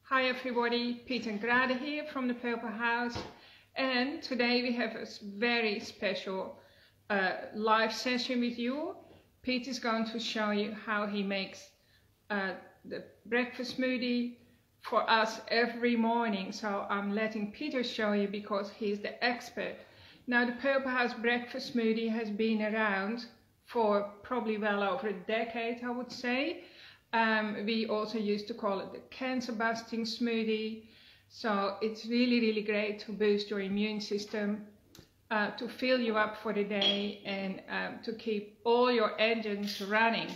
Hi everybody, Piet and Grade here from the Purple House, and today we have a very special live session with you. Piet is going to show you how he makes the breakfast smoothie for us every morning. So I'm letting Peter show you because he's the expert. Now the Purple House Breakfast Smoothie has been around for probably well over a decade, I would say. We also used to call it the cancer busting smoothie. So it's really great to boost your immune system, to fill you up for the day, and to keep all your engines running.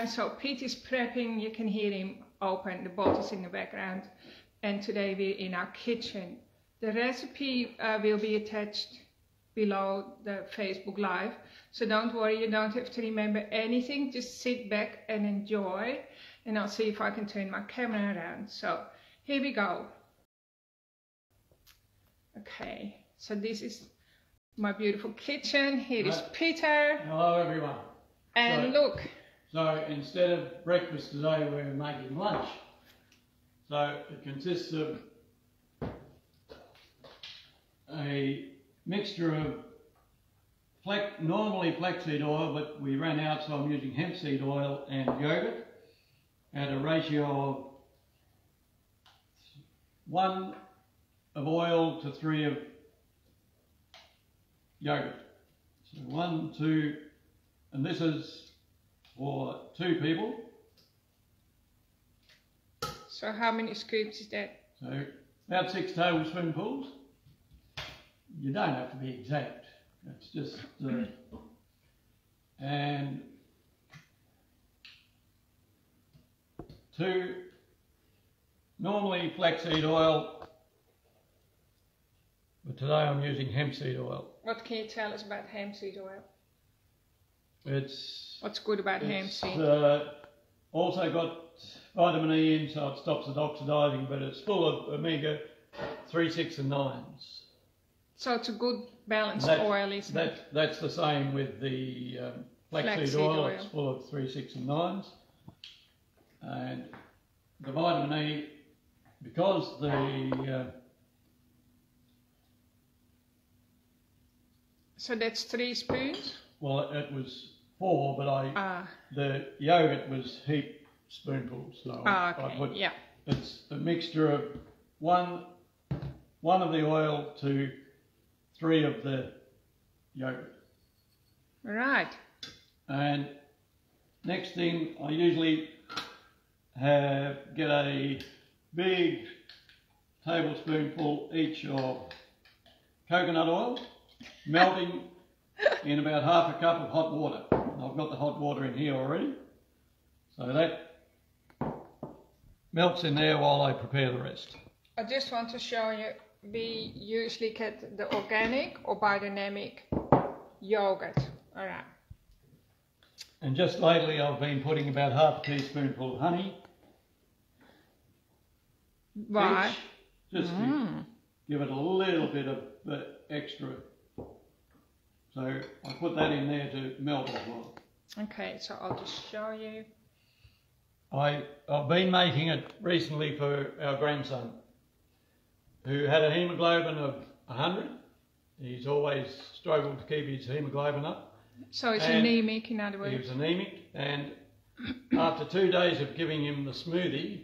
So Pete is prepping, you can hear him open the bottles in the background. And today we're in our kitchen. The recipe will be attached below the Facebook Live. So don't worry, you don't have to remember anything. Just sit back and enjoy. And I'll see if I can turn my camera around. So here we go. Okay, so this is my beautiful kitchen. Here is Peter. Hello everyone. And look. So instead of breakfast today, we're making lunch. So it consists of a mixture of normally flaxseed oil, but we ran out, so I'm using hemp seed oil and yogurt at a ratio of 1 of oil to 3 of yogurt. So 1, 2, and this is for 2 people. So how many scoops is that? So about 6 tablespoonfuls. You don't have to be exact. It's just, and 2, normally flaxseed oil, but today I'm using hemp seed oil. What can you tell us about hemp seed oil? What's good about hemp seed? Also got vitamin E in, so it stops it oxidizing, but it's full of omega 3, 6 and 9s. So it's a good balanced oil, isn't it? That's the same with the flaxseed oil. It's full of 3, 6 and 9s. And the vitamin E, because the... So that's 3 spoons? Well, it was 4, but the yogurt was heaped spoonfuls. So okay, it's a mixture of 1 of the oil to 3 of the yogurt. Right. And next thing, I usually get a big tablespoonful each of coconut oil, melting in about half a cup of hot water. I've got the hot water in here already. So that melts in there while I prepare the rest. I just want to show you, we usually get the organic or biodynamic yogurt. All right. And just lately I've been putting about half a teaspoonful of honey. Right. Each, just to give it a little bit of extra. So I put that in there to melt as well. Okay, so I'll just show you. I've been making it recently for our grandson, who had a hemoglobin of 100. He's always struggled to keep his hemoglobin up. So it's anemic, in other words. He was anemic, and after 2 days of giving him the smoothie,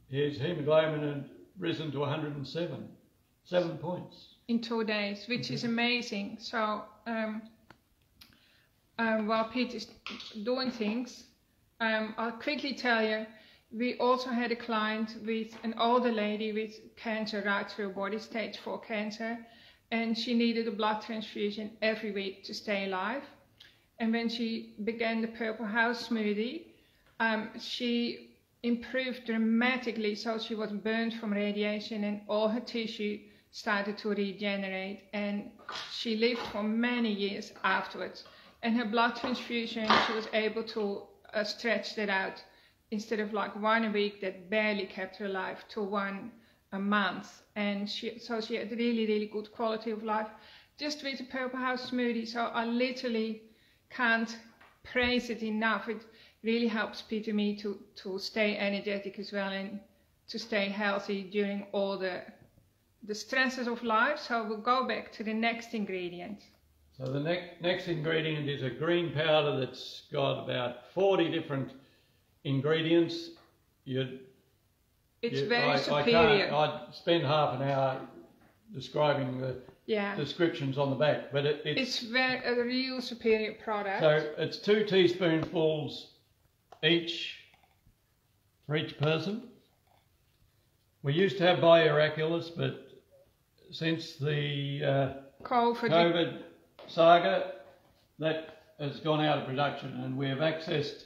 his hemoglobin had risen to 107, 7 points. In 2 days, which is amazing. So while Pete is doing things, I'll quickly tell you, we also had a client with an older lady with cancer right through body, stage 4 cancer, and she needed a blood transfusion every week to stay alive. And when she began the Purple House smoothie, she improved dramatically. So she was burned from radiation and all her tissue started to regenerate, and she lived for many years afterwards. And her blood transfusion, she was able to stretch that out, instead of like 1 a week that barely kept her alive, to 1 a month. And so she had really good quality of life just with the Purple House smoothie. So I literally can't praise it enough. It really helps Peter me to stay energetic as well, and to stay healthy during all the stresses of life. So we'll go back to the next ingredient. So the next ingredient is a green powder that's got about 40 different ingredients. It's very superior. I'd spend half an hour describing the descriptions on the back, but it's a real superior product. So it's 2 teaspoonfuls each for each person. We used to have Bioraculous, but since the COVID saga, that has gone out of production, and we have accessed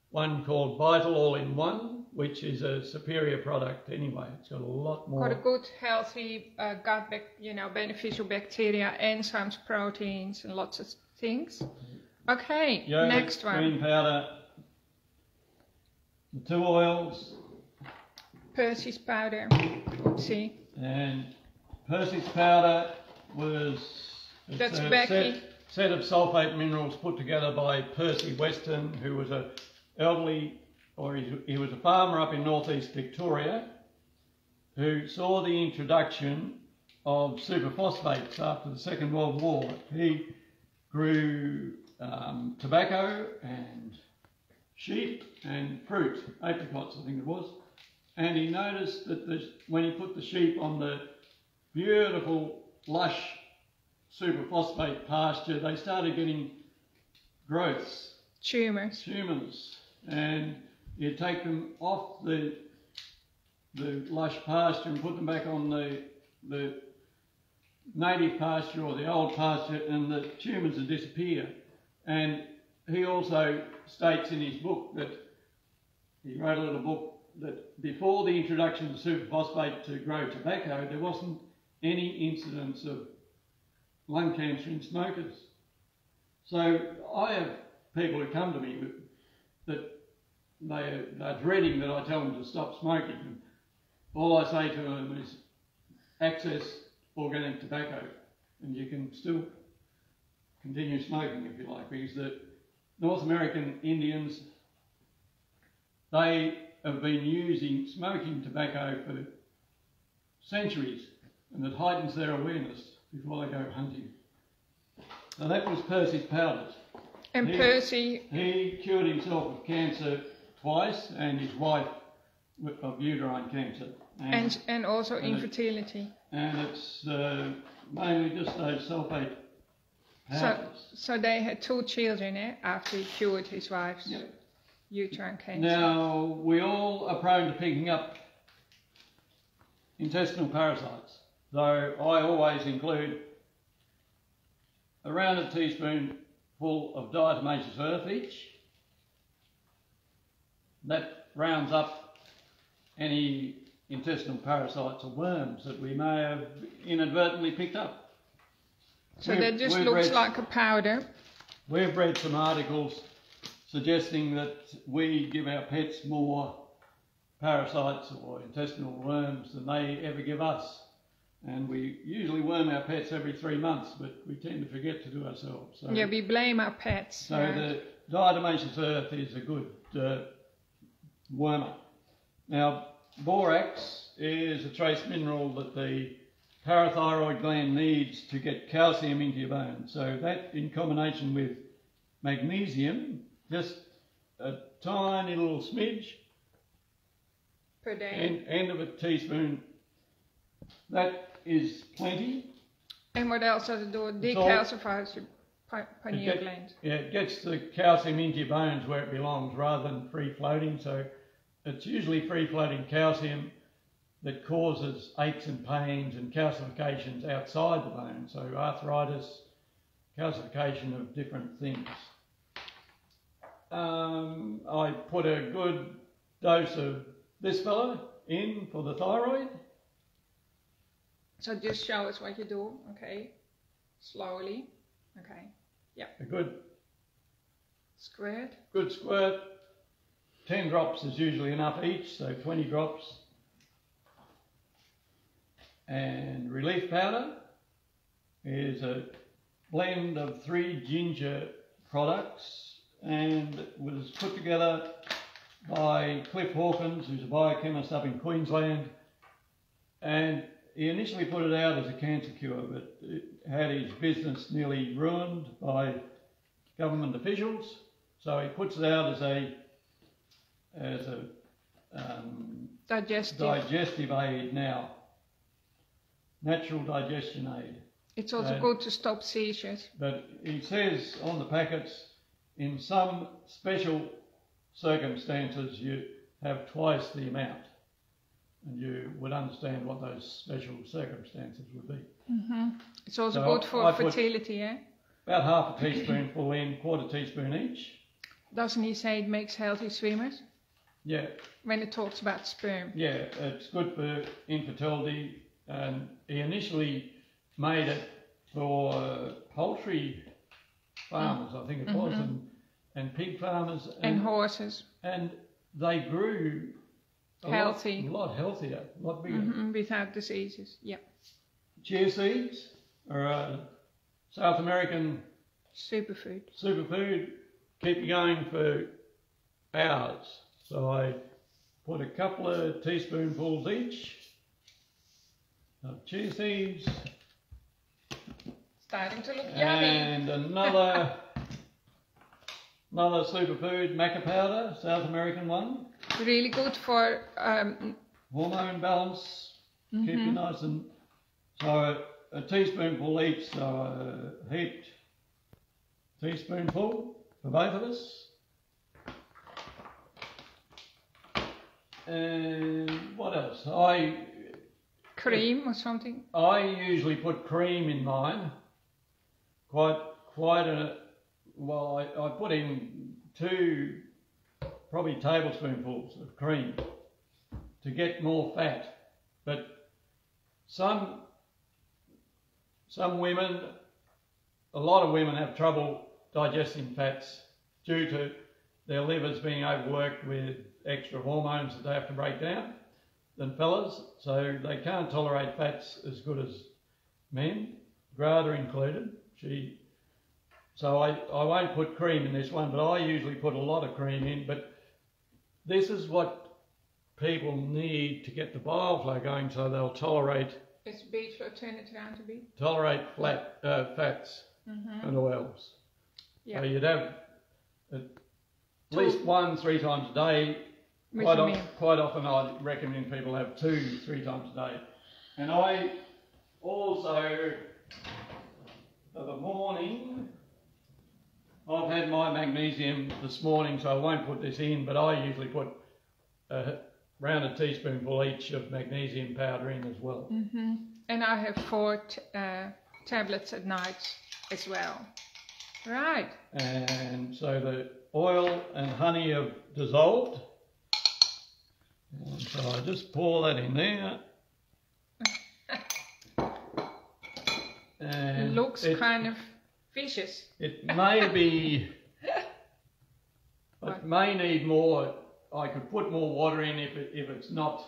one called Vital All-in-One, which is a superior product anyway. It's got a lot more. Got a good, healthy gut, beneficial bacteria, enzymes, proteins, and lots of things. Okay, Yogurt, next one. Green powder, the 2 oils. Percy's powder. Oopsie. And Percy's powder was a set of sulfate minerals put together by Percy Weston, who was a elderly, or he was a farmer up in northeast Victoria, who saw the introduction of superphosphates after the Second World War. He grew tobacco and sheep and fruit, apricots I think it was, and he noticed that when he put the sheep on the beautiful lush superphosphate pasture, they started getting growths, tumours, and you take them off the lush pasture and put them back on the native pasture or the old pasture, and the tumours would disappear. And he also states in his book that he wrote a little book that before the introduction of superphosphate to grow tobacco, there wasn't any incidence of lung cancer in smokers. So I have people who come to me that they're dreading that I tell them to stop smoking. And all I say to them is access organic tobacco, and you can still continue smoking if you like, because the North American Indians, they have been using smoking tobacco for centuries, and it heightens their awareness before they go hunting. So that was Percy's powders. And Percy... He cured himself of cancer twice, and his wife of uterine cancer. And also infertility. And it's mainly just those sulfate powders. So they had 2 children after he cured his wife's uterine cancer. Now, we all are prone to picking up intestinal parasites, though I always include around a teaspoonful of diatomaceous earth each. That rounds up any intestinal parasites or worms that we may have inadvertently picked up. So that just looks like a powder. We've read some articles suggesting that we give our pets more parasites or intestinal worms than they ever give us. And we usually worm our pets every 3 months, but we tend to forget to do ourselves. So, we blame our pets. So the diatomaceous earth is a good wormer. Now, borax is a trace mineral that the parathyroid gland needs to get calcium into your bones. So that, in combination with magnesium, just a tiny little smidge per day, end of a teaspoon, that is plenty. And what else does it do? It decalcifies your pineal gland. Yeah, it gets the calcium into your bones where it belongs rather than free floating. So it's usually free floating calcium that causes aches and pains and calcifications outside the bone. So arthritis, calcification of different things. I put a good dose of this fella in for the thyroid. So just show us what you do, okay? Slowly, okay, yeah. A good squirt. Good squirt. 10 drops is usually enough each, so 20 drops. And relief powder is a blend of 3 ginger products, and it was put together by Cliff Hawkins, who's a biochemist up in Queensland, and he initially put it out as a cancer cure, but it had his business nearly ruined by government officials, so he puts it out as a digestive aid now, natural digestion aid. It's also good to stop seizures. But he says on the packets, in some special circumstances you have twice the amount, and you would understand what those special circumstances would be. It's also good for fertility, yeah? About half a teaspoonful in, quarter teaspoon each. Doesn't he say it makes healthy swimmers? Yeah. When it talks about sperm. Yeah, it's good for infertility, and he initially made it for poultry farmers, I think it was, and pig farmers. And horses. And they grew a lot healthier, a lot bigger. Without diseases, yeah. Chia seeds are a South American superfood, keep you going for hours. So I put a couple of teaspoonfuls each of chia seeds. Starting to look yummy. And another superfood, maca powder, South American one. Really good for hormone balance, keep you nice and... So a teaspoonful each, so a heaped teaspoonful for both of us. And what else? Cream or something? I usually put cream in mine. I put in 2 probably tablespoonfuls of cream to get more fat. But some women, a lot of women have trouble digesting fats due to their livers being overworked with extra hormones that they have to break down than fellas, so they can't tolerate fats as good as men, Grada included. So I won't put cream in this one, but I usually put a lot of cream in, but this is what people need to get the bile flow going, so they'll tolerate... It's beet flow, turn it around to beet. Tolerate fats and oils. Yeah. So you'd have at least 1-3 times a day. Quite often I recommend people have 2-3 times a day. And I also, for the morning, I've had my magnesium this morning, so I won't put this in, but I usually put around a teaspoonful each of magnesium powder in as well. And I have 4 tablets at night as well. Right. And so the oil and honey have dissolved. And so I just pour that in there. And it looks kind of vicious. It may be, it may need more. I could put more water in if it's not.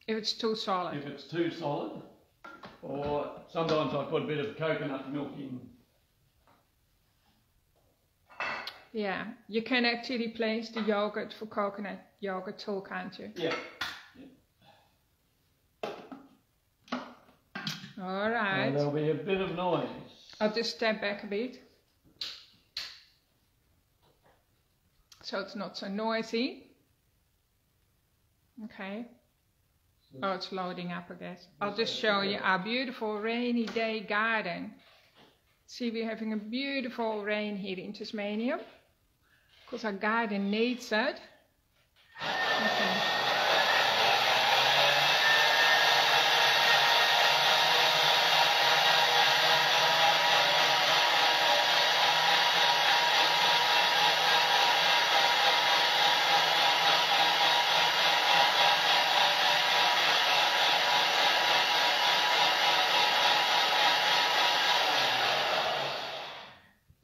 If it's too solid. If it's too solid. Or sometimes I put a bit of coconut milk in. Yeah, you can actually replace the yogurt for coconut yogurt too, can't you? Yeah. All right. There'll be a bit of noise. I'll just step back a bit. So it's not so noisy. Okay. Oh, it's loading up, I guess. I'll just show you our beautiful rainy day garden. See, we're having a beautiful rain here in Tasmania, because our garden needs it. Okay.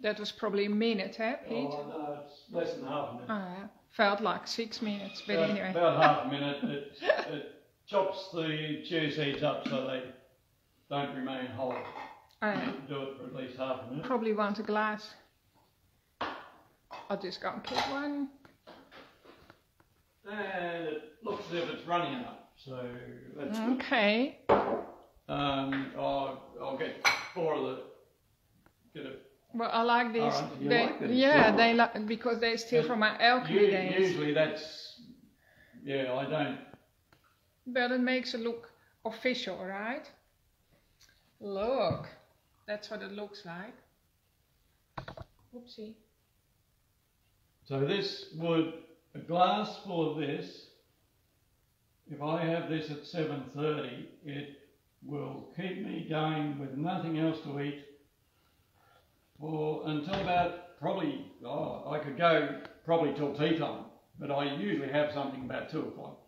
That was probably a minute, eh, Pete? Oh, no, it's less than half a minute. Oh, yeah. Felt like 6 minutes, but anyway. About half a minute. It chops the chia seeds up so they don't remain whole. Oh, yeah. Do it for at least half a minute. Probably want a glass. I'll just go and get one. And it looks as if it's running up, so that's good. Okay. I'll get 4 of the. Well, I like this. Right. You They, like them? yeah, they like because they're still from my alchemy days. Usually that's, yeah, I don't. But it makes it look official, right? Look, that's what it looks like. Oopsie. So this would, a glass full of this, if I have this at 7:30, it will keep me going with nothing else to eat for until about probably, I could go probably till tea time, but I usually have something about 2 o'clock.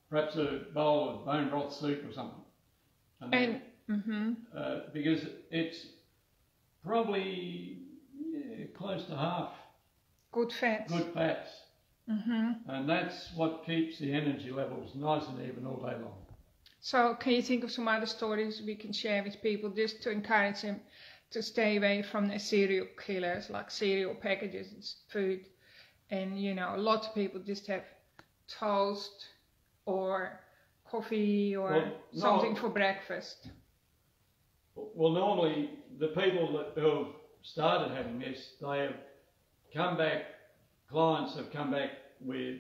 Perhaps a bowl of bone broth soup or something. And because it's probably close to half good fats. Good fats. And that's what keeps the energy levels nice and even all day long. So can you think of some other stories we can share with people just to encourage them to stay away from the cereal killers like cereal packages and food? And you know, a lot of people just have toast or coffee or something for breakfast. Well, normally the people who have started having this, they have come back, clients have come back with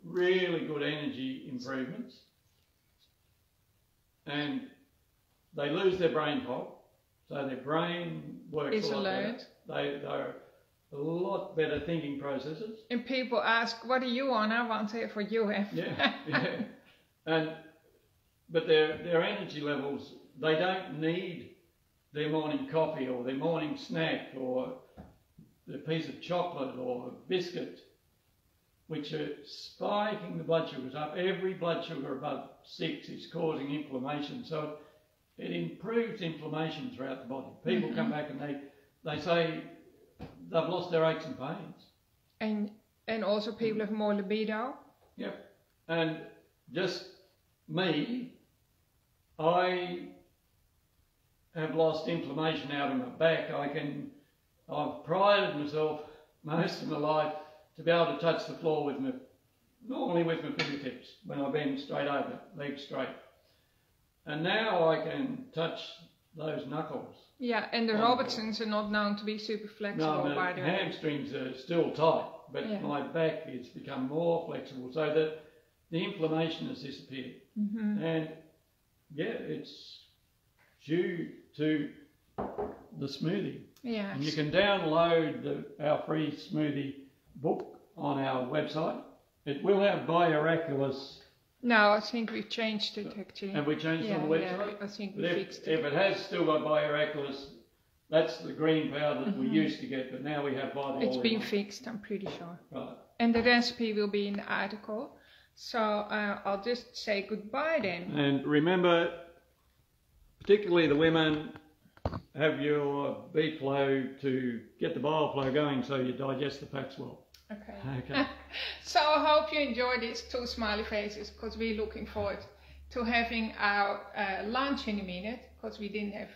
really good energy improvements, and they lose their brain fog, so their brain works a lot better. They're a lot better thinking processes. And people ask, what are you on? I want to have what you have. Yeah. But their energy levels, they don't need their morning coffee or their morning snack or the piece of chocolate or a biscuit, which are spiking the blood sugars up. Every blood sugar above 6 is causing inflammation, so it improves inflammation throughout the body. People come back and they say they've lost their aches and pains. And also people have more libido. Yep. And just me, I have lost inflammation out of my back. I've prided myself most of my life to be able to touch the floor normally with my fingertips when I've been straight over, legs straight. And now I can touch those knuckles. Yeah, and the Robertsons are not known to be super flexible, by the way. My hamstrings are still tight, but my back has become more flexible, so that the inflammation has disappeared. And yeah, it's due to the smoothie. Yeah. And you can download our free smoothie book on our website. It will have Bioraculous. No, I think we've changed it actually. Have we changed it on the website? Yeah, I think we fixed it. If it has still got Bioraculous, that's the green powder that we used to get, but now we have Bio. It's been fixed, I'm pretty sure. Right. And the recipe will be in the article. So I'll just say goodbye then. And remember, particularly the women, have your beef flow to get the bile flow going so you digest the fats well. Okay. So I hope you enjoyed these 2 smiley faces, because we're looking forward to having our lunch in a minute, because we didn't have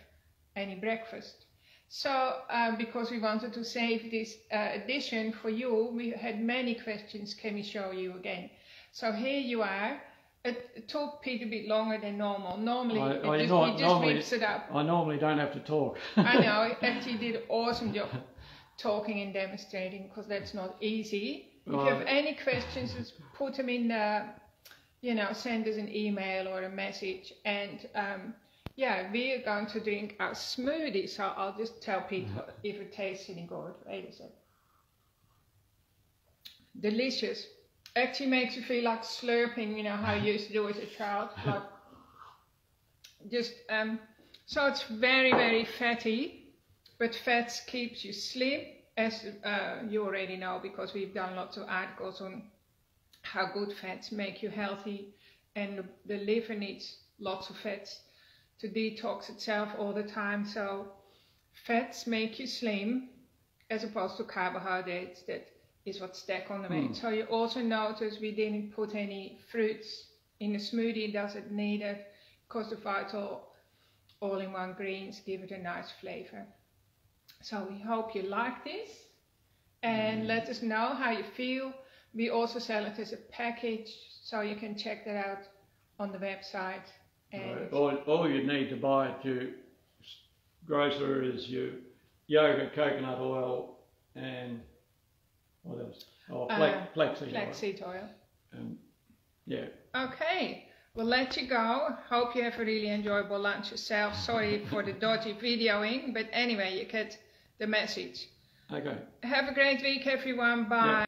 any breakfast. So because we wanted to save this edition for you, we had many questions. Can we show you again? So here you are. It took Pete a bit longer than normal. Normally, he just whips it up. I normally don't have to talk. I know, he actually did an awesome job talking and demonstrating, because that's not easy. If you have any questions, just put them in send us an email or a message. And we are going to drink our smoothie. So I'll just tell Pete if it tastes any good. Wait a sec. Delicious. Actually makes you feel like slurping, how you used to do as a child. Like just so it's very, very fatty. But fats keeps you slim, as you already know, because we've done lots of articles on how good fats make you healthy, and the liver needs lots of fats to detox itself all the time. So fats make you slim, as opposed to carbohydrates that is what stack on the weight. So you also notice we didn't put any fruits in the smoothie. It doesn't need it, because the vital all-in-one greens give it a nice flavor. So we hope you like this, and let us know how you feel. We also sell it as a package, so you can check that out on the website. And all you need to buy at your grocer is your yogurt, coconut oil, and what else? Oh, flaxseed oil. Yeah. Okay, we'll let you go. Hope you have a really enjoyable lunch yourself. Sorry for the dodgy videoing, but anyway, you get the message. Okay. Have a great week, everyone. Bye. Yeah.